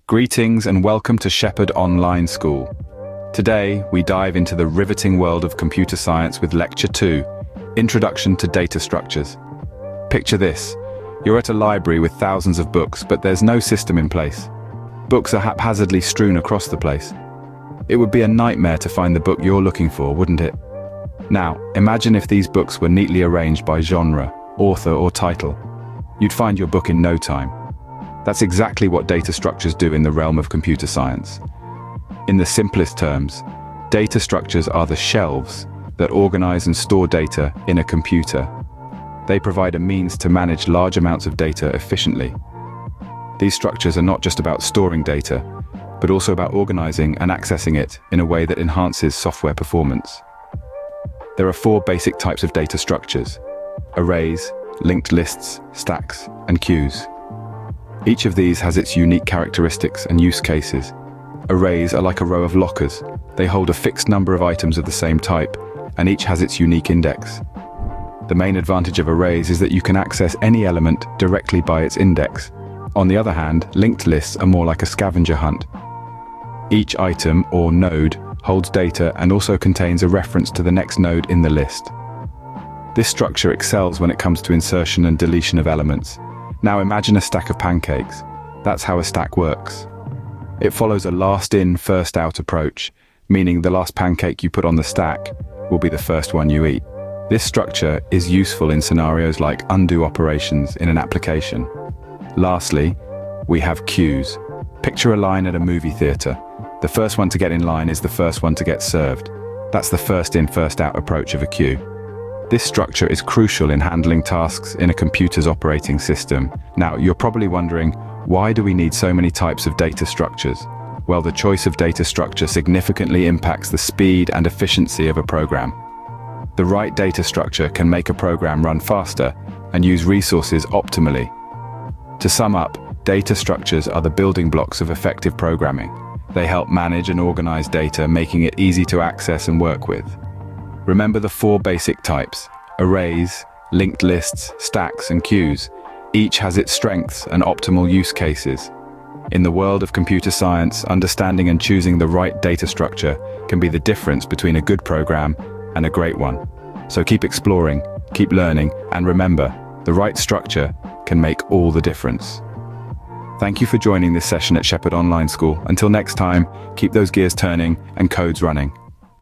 Greetings and welcome to Shepherd Online School. Today, we dive into the riveting world of computer science with Lecture 2, Introduction to Data Structures. Picture this. You're at a library with thousands of books, but there's no system in place. Books are haphazardly strewn across the place. It would be a nightmare to find the book you're looking for, wouldn't it? Now, imagine if these books were neatly arranged by genre, author, or title. You'd find your book in no time. That's exactly what data structures do in the realm of computer science. In the simplest terms, data structures are the shelves that organize and store data in a computer. They provide a means to manage large amounts of data efficiently. These structures are not just about storing data, but also about organizing and accessing it in a way that enhances software performance. There are four basic types of data structures: arrays, linked lists, stacks, and queues. Each of these has its unique characteristics and use cases. Arrays are like a row of lockers. They hold a fixed number of items of the same type, and each has its unique index. The main advantage of arrays is that you can access any element directly by its index. On the other hand, linked lists are more like a scavenger hunt. Each item, or node, holds data and also contains a reference to the next node in the list. This structure excels when it comes to insertion and deletion of elements. Now imagine a stack of pancakes. That's how a stack works. It follows a last-in, first-out approach, meaning the last pancake you put on the stack will be the first one you eat. This structure is useful in scenarios like undo operations in an application. Lastly, we have queues. Picture a line at a movie theater. The first one to get in line is the first one to get served. That's the first-in, first-out approach of a queue. This structure is crucial in handling tasks in a computer's operating system. Now, you're probably wondering, why do we need so many types of data structures? Well, the choice of data structure significantly impacts the speed and efficiency of a program. The right data structure can make a program run faster and use resources optimally. To sum up, data structures are the building blocks of effective programming. They help manage and organize data, making it easy to access and work with. Remember the four basic types: arrays, linked lists, stacks, and queues. Each has its strengths and optimal use cases. In the world of computer science, understanding and choosing the right data structure can be the difference between a good program and a great one. So keep exploring, keep learning, and remember, the right structure can make all the difference. Thank you for joining this session at Shepherd Online School. Until next time, keep those gears turning and codes running.